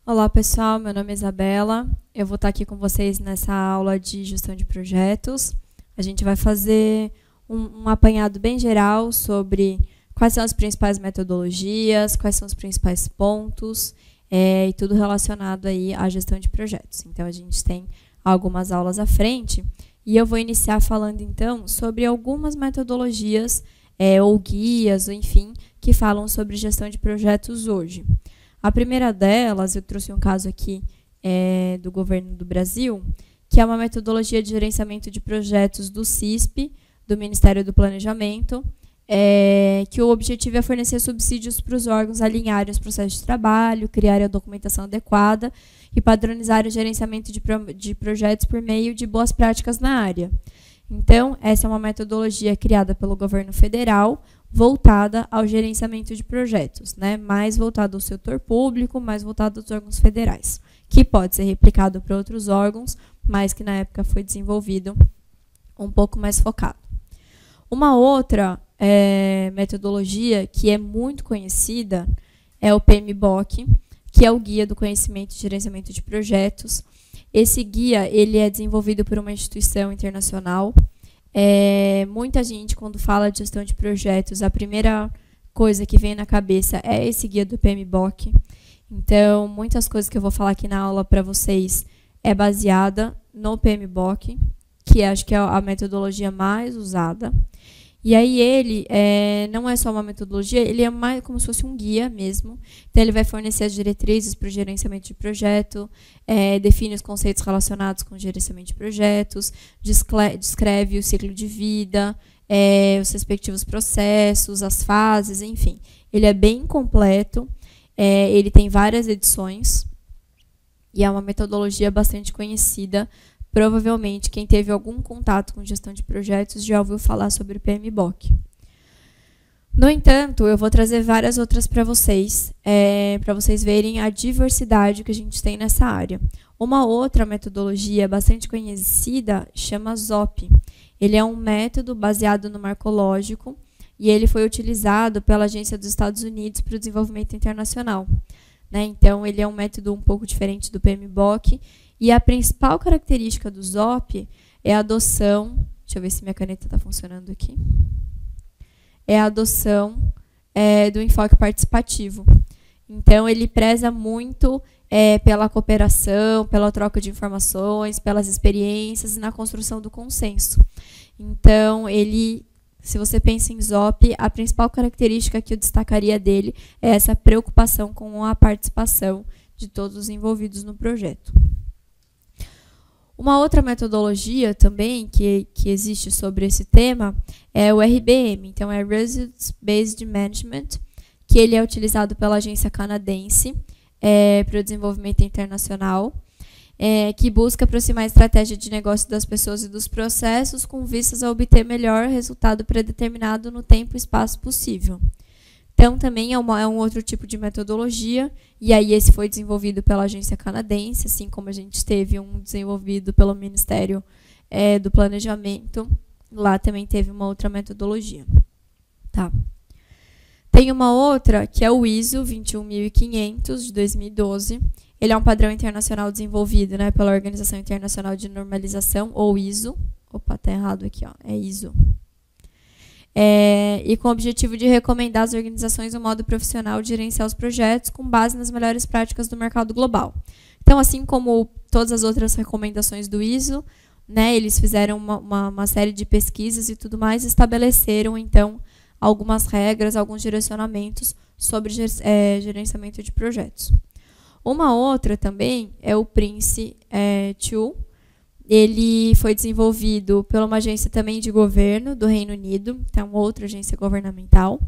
Olá pessoal, meu nome é Isabela, eu vou estar aqui com vocês nessa aula de gestão de projetos. A gente vai fazer um apanhado bem geral sobre quais são as principais metodologias, quais são os principais pontos e tudo relacionado aí à gestão de projetos. Então a gente tem algumas aulas à frente e eu vou iniciar falando então sobre algumas metodologias ou guias, ou enfim, que falam sobre gestão de projetos hoje. A primeira delas, eu trouxe um caso aqui do governo do Brasil, que é uma metodologia de gerenciamento de projetos do CISP, do Ministério do Planejamento, que o objetivo é fornecer subsídios para os órgãos alinharem os processos de trabalho, criarem a documentação adequada e padronizarem o gerenciamento de projetos por meio de boas práticas na área. Então, essa é uma metodologia criada pelo governo federal, voltada ao gerenciamento de projetos, né? Mais voltado ao setor público, mais voltado aos órgãos federais, que pode ser replicado para outros órgãos, mas que na época foi desenvolvido um pouco mais focado. Uma outra metodologia que é muito conhecida é o PMBOK, que é o Guia do Conhecimento e Gerenciamento de Projetos. Esse guia ele é desenvolvido por uma instituição internacional. Muita gente, quando fala de gestão de projetos, a primeira coisa que vem na cabeça é esse guia do PMBOK. Então, muitas coisas que eu vou falar aqui na aula para vocês é baseada no PMBOK, que acho que é a metodologia mais usada. E aí ele não é só uma metodologia, ele é mais como se fosse um guia mesmo. Então ele vai fornecer as diretrizes para o gerenciamento de projeto, define os conceitos relacionados com o gerenciamento de projetos, descreve o ciclo de vida, os respectivos processos, as fases, enfim. Ele é bem completo, ele tem várias edições e é uma metodologia bastante conhecida. Provavelmente, quem teve algum contato com gestão de projetos já ouviu falar sobre o PMBOK. No entanto, eu vou trazer várias outras para vocês verem a diversidade que a gente tem nessa área. Uma outra metodologia bastante conhecida chama ZOP. Ele é um método baseado no marcológico e ele foi utilizado pela Agência dos Estados Unidos para o Desenvolvimento Internacional. Então, ele é um método um pouco diferente do PMBOK. E a principal característica do ZOP é a adoção, deixa eu ver se minha caneta está funcionando aqui, é a adoção do enfoque participativo. Então, ele preza muito pela cooperação, pela troca de informações, pelas experiências e na construção do consenso. Então, se você pensa em ZOP, a principal característica que eu destacaria dele é essa preocupação com a participação de todos os envolvidos no projeto. Uma outra metodologia também que existe sobre esse tema é o RBM, então é Results Based Management, que ele é utilizado pela agência canadense para o desenvolvimento internacional, que busca aproximar a estratégia de negócio das pessoas e dos processos com vistas a obter melhor resultado predeterminado no tempo e espaço possível. Então, também é um outro tipo de metodologia, e aí esse foi desenvolvido pela agência canadense, assim como a gente teve um desenvolvido pelo Ministério do Planejamento, lá também teve uma outra metodologia. Tá. Tem uma outra, que é o ISO 21500, de 2012. Ele é um padrão internacional desenvolvido pela Organização Internacional de Normalização, ou ISO. Opa, tá errado aqui, ó, é ISO. E com o objetivo de recomendar às organizações um modo profissional de gerenciar os projetos com base nas melhores práticas do mercado global. Então, assim como todas as outras recomendações do ISO, eles fizeram uma série de pesquisas e tudo mais, estabeleceram, então, algumas regras, alguns direcionamentos sobre gerenciamento de projetos. Uma outra também é o PRINCE2. Ele foi desenvolvido por uma agência também de governo do Reino Unido, então outra agência governamental.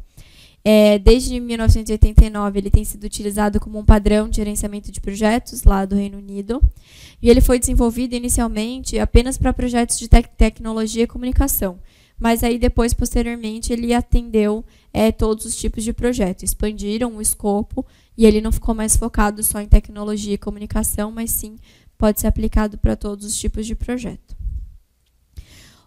Desde 1989, ele tem sido utilizado como um padrão de gerenciamento de projetos lá do Reino Unido. E ele foi desenvolvido inicialmente apenas para projetos de tecnologia e comunicação. Mas aí depois, posteriormente, ele atendeu todos os tipos de projeto. Expandiram o escopo e ele não ficou mais focado só em tecnologia e comunicação, mas sim pode ser aplicado para todos os tipos de projeto.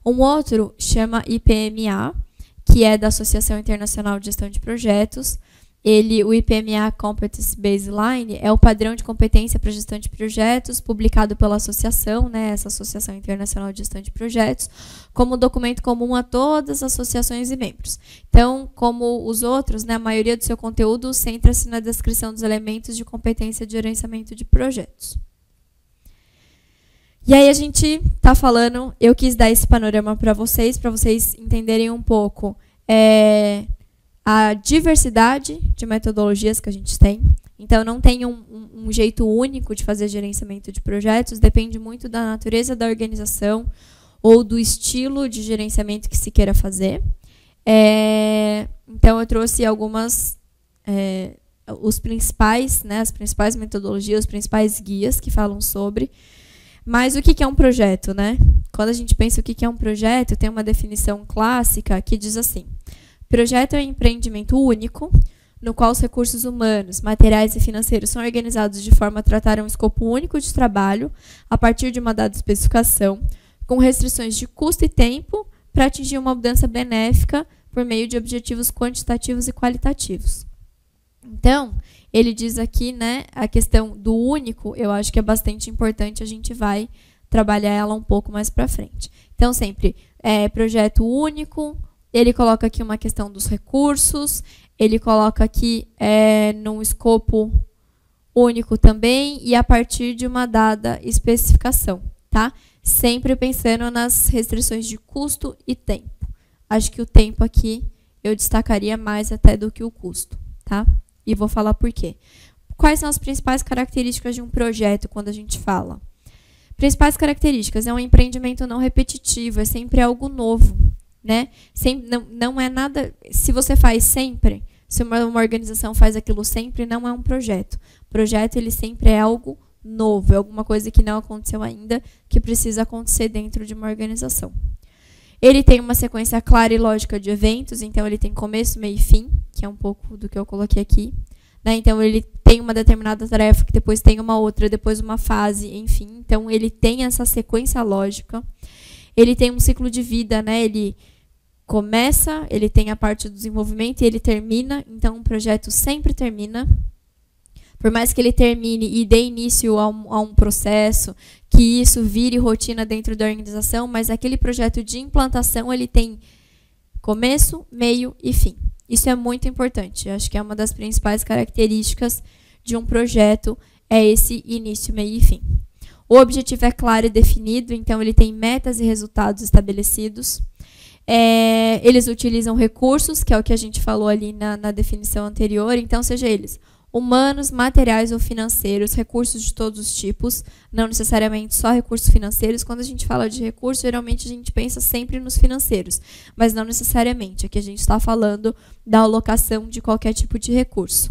Um outro chama IPMA, que é da Associação Internacional de Gestão de Projetos. o IPMA Competence Baseline é o padrão de competência para gestão de projetos, publicado pela associação, né, essa Associação Internacional de Gestão de Projetos, como documento comum a todas as associações e membros. Então, como os outros, né, a maioria do seu conteúdo centra-se na descrição dos elementos de competência de gerenciamento de projetos. E aí a gente está falando, eu quis dar esse panorama para vocês entenderem um pouco a diversidade de metodologias que a gente tem. Então, não tem um jeito único de fazer gerenciamento de projetos, depende muito da natureza da organização ou do estilo de gerenciamento que se queira fazer. Então, eu trouxe algumas, os principais, né, as principais metodologias, os principais guias que falam sobre. Mas o que é um projeto, né? Quando a gente pensa o que é um projeto, tem uma definição clássica que diz assim: projeto é um empreendimento único, no qual os recursos humanos, materiais e financeiros são organizados de forma a tratar um escopo único de trabalho, a partir de uma dada especificação, com restrições de custo e tempo, para atingir uma mudança benéfica por meio de objetivos quantitativos e qualitativos. Então, ele diz aqui, né, a questão do único, eu acho que é bastante importante, a gente vai trabalhar ela um pouco mais para frente. Então, sempre, projeto único. Ele coloca aqui uma questão dos recursos, ele coloca aqui num escopo único também e a partir de uma dada especificação, tá? Sempre pensando nas restrições de custo e tempo. Acho que o tempo aqui eu destacaria mais até do que o custo, tá? E vou falar por quê. Quais são as principais características de um projeto quando a gente fala? Principais características, é um empreendimento não repetitivo, é sempre algo novo. Né? Não é nada. Se você faz sempre, se uma organização faz aquilo sempre, não é um projeto. Projeto, ele sempre é algo novo, é alguma coisa que não aconteceu ainda, que precisa acontecer dentro de uma organização. Ele tem uma sequência clara e lógica de eventos, então ele tem começo, meio e fim, que é um pouco do que eu coloquei aqui. Né? Então ele tem uma determinada tarefa, que depois tem uma outra, depois uma fase, enfim. Então ele tem essa sequência lógica. Ele tem um ciclo de vida, né? Ele começa, ele tem a parte do desenvolvimento e ele termina. Então, um projeto sempre termina. Por mais que ele termine e dê início a um processo, que isso vire rotina dentro da organização, mas aquele projeto de implantação, ele tem começo, meio e fim. Isso é muito importante. Eu acho que é uma das principais características de um projeto, é esse início, meio e fim. O objetivo é claro e definido, então ele tem metas e resultados estabelecidos. Eles utilizam recursos, que é o que a gente falou ali na definição anterior, então seja eles humanos, materiais ou financeiros, recursos de todos os tipos, não necessariamente só recursos financeiros. Quando a gente fala de recursos, geralmente a gente pensa sempre nos financeiros, mas não necessariamente. Aqui a gente está falando da alocação de qualquer tipo de recurso.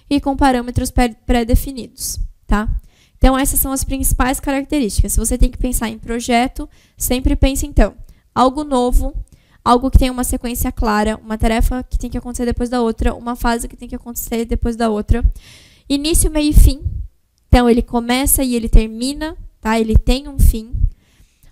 E com parâmetros pré-definidos, tá? Então, essas são as principais características. Se você tem que pensar em projeto, sempre pense, então, algo novo, algo que tem uma sequência clara, uma tarefa que tem que acontecer depois da outra, uma fase que tem que acontecer depois da outra. Início, meio e fim. Então, ele começa e ele termina, tá? Ele tem um fim.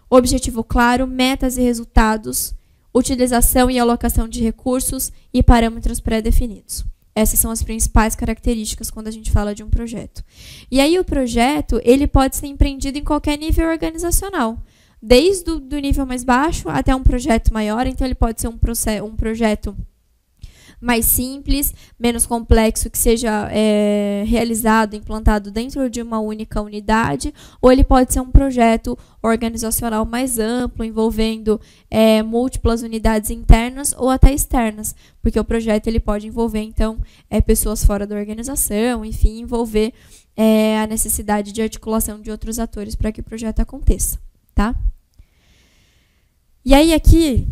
Objetivo claro, metas e resultados, utilização e alocação de recursos e parâmetros pré-definidos. Essas são as principais características quando a gente fala de um projeto. E aí o projeto, ele pode ser empreendido em qualquer nível organizacional. Desde o nível mais baixo até um projeto maior. Então, ele pode ser um projeto mais simples, menos complexo, que seja realizado, implantado dentro de uma única unidade, ou ele pode ser um projeto organizacional mais amplo, envolvendo múltiplas unidades internas ou até externas, porque o projeto ele pode envolver, então, pessoas fora da organização, enfim, envolver a necessidade de articulação de outros atores para que o projeto aconteça, tá? E aí aqui,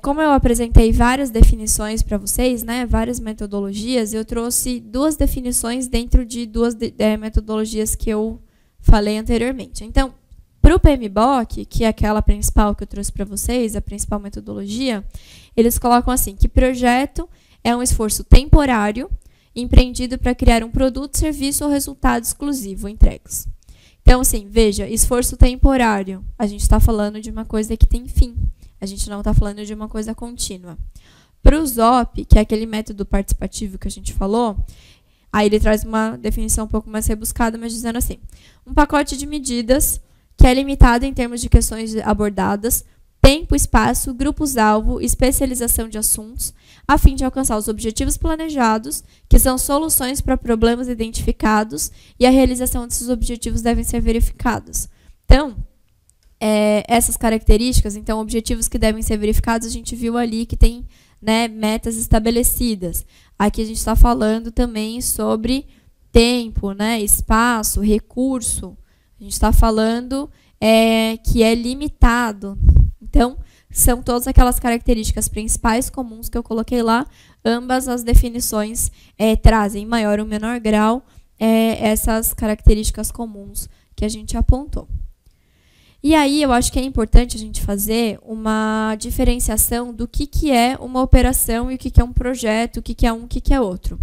como eu apresentei várias definições para vocês, né, várias metodologias, eu trouxe duas definições dentro de duas metodologias que eu falei anteriormente. Então, para o PMBOK, que é aquela principal que eu trouxe para vocês, a principal metodologia, eles colocam assim, que projeto é um esforço temporário empreendido para criar um produto, serviço ou resultado exclusivo entregues. Então, assim, veja, esforço temporário, a gente está falando de uma coisa que tem fim. A gente não está falando de uma coisa contínua. Para o ZOP, que é aquele método participativo que a gente falou, aí ele traz uma definição um pouco mais rebuscada, mas dizendo assim: um pacote de medidas que é limitado em termos de questões abordadas, tempo, espaço, grupos-alvo, especialização de assuntos, a fim de alcançar os objetivos planejados, que são soluções para problemas identificados, e a realização desses objetivos devem ser verificados. Então, essas características, então, objetivos que devem ser verificados, a gente viu ali que tem, né, metas estabelecidas. Aqui a gente está falando também sobre tempo, né, espaço, recurso. A gente está falando que é limitado. Então, são todas aquelas características principais comuns que eu coloquei lá. Ambas as definições trazem, em maior ou menor grau, essas características comuns que a gente apontou. E aí, eu acho que é importante a gente fazer uma diferenciação do que é uma operação e o que é um projeto, o que é um, o que é outro.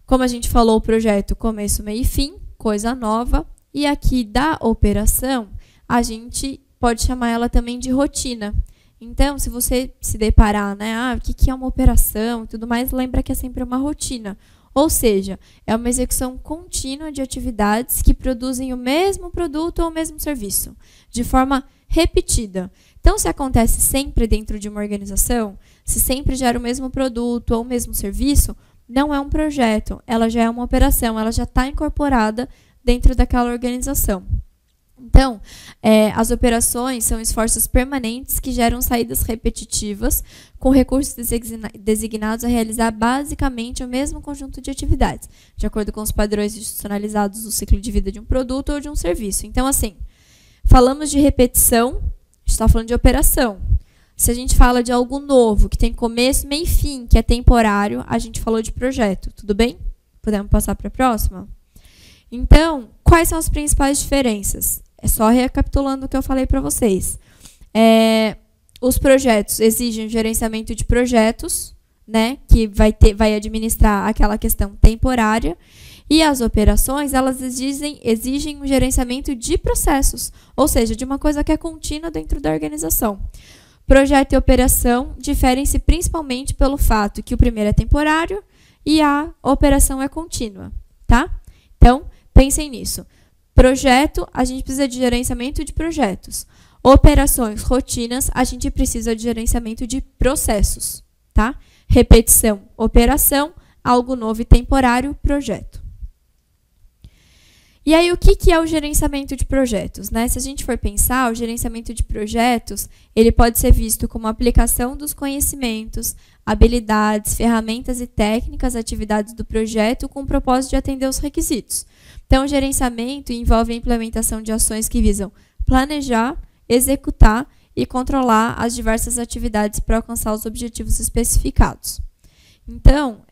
Como a gente falou, o projeto começo, meio e fim, coisa nova. E aqui da operação, a gente pode chamar ela também de rotina. Então, se você se deparar, né, o que é uma operação e tudo mais, lembra que é sempre uma rotina. Ou seja, é uma execução contínua de atividades que produzem o mesmo produto ou o mesmo serviço, de forma repetida. Então, se acontece sempre dentro de uma organização, se sempre gera o mesmo produto ou o mesmo serviço, não é um projeto, ela já é uma operação, ela já está incorporada dentro daquela organização. Então, as operações são esforços permanentes que geram saídas repetitivas com recursos designados a realizar basicamente o mesmo conjunto de atividades, de acordo com os padrões institucionalizados do ciclo de vida de um produto ou de um serviço. Então, assim, falamos de repetição, a gente está falando de operação. Se a gente fala de algo novo, que tem começo, meio e fim, que é temporário, a gente falou de projeto. Tudo bem? Podemos passar para a próxima? Então, quais são as principais diferenças? É só recapitulando o que eu falei para vocês. Os projetos exigem gerenciamento de projetos, né, que vai administrar aquela questão temporária. E as operações, elas exigem um gerenciamento de processos, ou seja, de uma coisa que é contínua dentro da organização. Projeto e operação diferem-se principalmente pelo fato que o primeiro é temporário e a operação é contínua, tá? Então, pensem nisso. Projeto, a gente precisa de gerenciamento de projetos. Operações, rotinas, a gente precisa de gerenciamento de processos, tá? Repetição, operação, algo novo e temporário, projeto. E aí, o que é o gerenciamento de projetos, né? Se a gente for pensar, o gerenciamento de projetos, ele pode ser visto como a aplicação dos conhecimentos, habilidades, ferramentas e técnicas, atividades do projeto com o propósito de atender os requisitos. Então, o gerenciamento envolve a implementação de ações que visam planejar, executar e controlar as diversas atividades para alcançar os objetivos especificados. Então,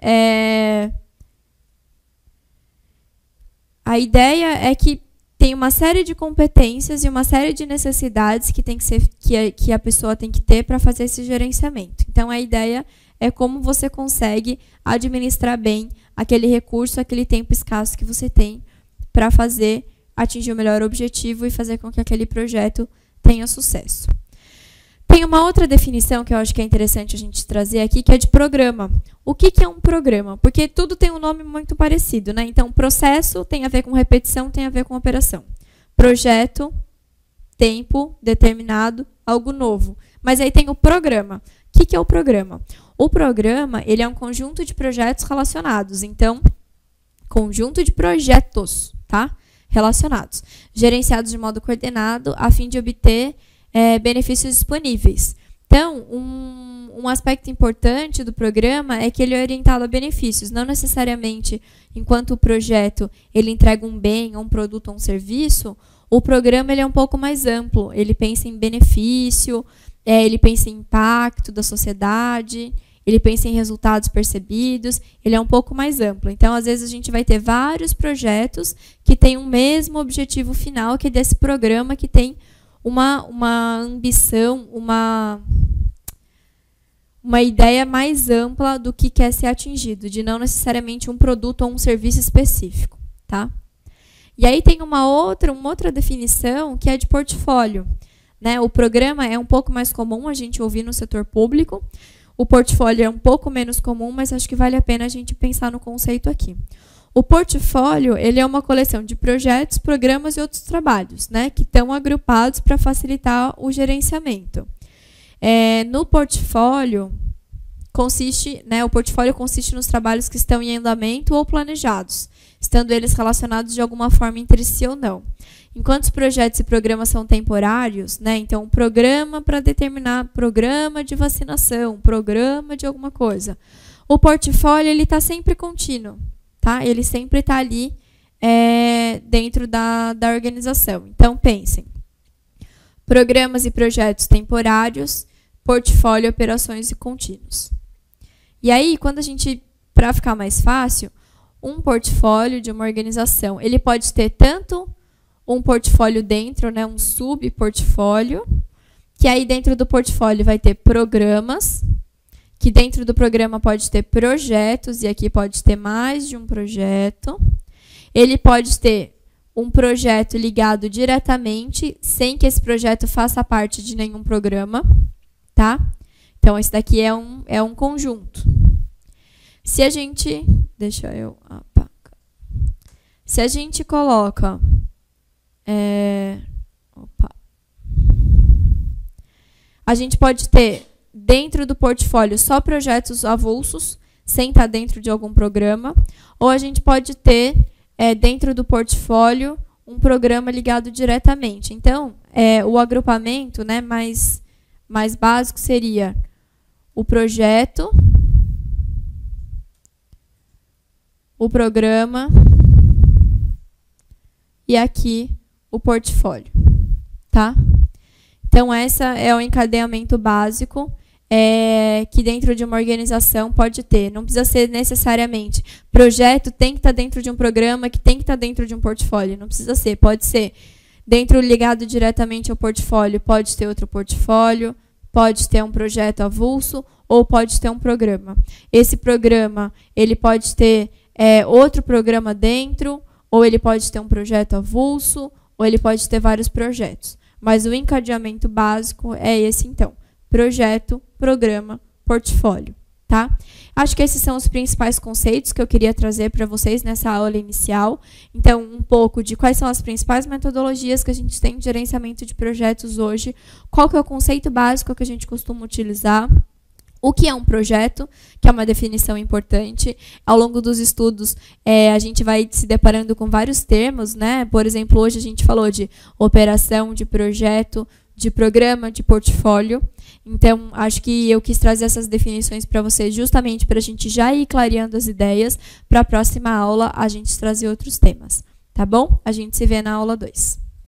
a ideia é que tem uma série de competências e uma série de necessidades que a pessoa tem que ter para fazer esse gerenciamento. Então, a ideia é como você consegue administrar bem aquele recurso, aquele tempo escasso que você tem para atingir o melhor objetivo e fazer com que aquele projeto tenha sucesso. Tem uma outra definição que eu acho que é interessante a gente trazer aqui, que é de programa. O que é um programa? Porque tudo tem um nome muito parecido, né? Então, processo tem a ver com repetição, tem a ver com operação. Projeto, tempo, determinado, algo novo. Mas aí tem o programa. O que é o programa? O programa, ele é um conjunto de projetos relacionados. Então, conjunto de projetos, tá? Relacionados, gerenciados de modo coordenado, a fim de obter benefícios disponíveis. Então, um aspecto importante do programa é que ele é orientado a benefícios, não necessariamente enquanto o projeto ele entrega um bem, um produto ou um serviço, o programa ele é um pouco mais amplo, ele pensa em benefício, ele pensa em impacto da sociedade, ele pensa em resultados percebidos, ele é um pouco mais amplo. Então, às vezes, a gente vai ter vários projetos que têm um mesmo objetivo final, que é desse programa que tem uma ambição, uma ideia mais ampla do que quer ser atingido, de não necessariamente um produto ou um serviço específico, tá? E aí tem uma outra definição que é de portfólio, né? O programa é um pouco mais comum a gente ouvir no setor público. O portfólio é um pouco menos comum, mas acho que vale a pena a gente pensar no conceito aqui. O portfólio, ele é uma coleção de projetos, programas e outros trabalhos, né, que estão agrupados para facilitar o gerenciamento. No portfólio, o portfólio consiste nos trabalhos que estão em andamento ou planejados, estando eles relacionados de alguma forma entre si ou não. Enquanto os projetos e programas são temporários, né, então um programa para determinar programa de vacinação, programa de alguma coisa. O portfólio está sempre contínuo, tá? Ele sempre está ali dentro da organização. Então, pensem. Programas e projetos temporários, portfólio, operações e contínuos. E aí, para ficar mais fácil, um portfólio de uma organização, ele pode ter tanto um portfólio dentro, né, um subportfólio, que aí dentro do portfólio vai ter programas, que dentro do programa pode ter projetos, e aqui pode ter mais de um projeto. Ele pode ter um projeto ligado diretamente, sem que esse projeto faça parte de nenhum programa, tá? Então, esse daqui é um conjunto. Se a gente... Deixa eu apagar. Se a gente coloca... A gente pode ter dentro do portfólio só projetos avulsos, sem estar dentro de algum programa, ou a gente pode ter dentro do portfólio um programa ligado diretamente. Então, o agrupamento, né, mais básico seria o projeto, o programa e aqui o portfólio, tá? Então, essa é o encadeamento básico que dentro de uma organização pode ter. Não precisa ser necessariamente projeto tem que estar dentro de um programa, que tem que estar dentro de um portfólio. Não precisa ser. Pode ser ligado diretamente ao portfólio, pode ter outro portfólio, pode ter um projeto avulso ou pode ter um programa. Esse programa ele pode ter outro programa dentro, ou ele pode ter um projeto avulso, ou ele pode ter vários projetos. Mas o encadeamento básico é esse, então. Projeto, programa, portfólio, tá? Acho que esses são os principais conceitos que eu queria trazer para vocês nessa aula inicial. Então, um pouco de quais são as principais metodologias que a gente tem de gerenciamento de projetos hoje, qual que é o conceito básico que a gente costuma utilizar, o que é um projeto, que é uma definição importante. Ao longo dos estudos, a gente vai se deparando com vários termos, né? Por exemplo, hoje a gente falou de operação, de projeto, de programa, de portfólio. Então, acho que eu quis trazer essas definições para vocês justamente para a gente já ir clareando as ideias, para a próxima aula a gente trazer outros temas. Tá bom? A gente se vê na aula 2.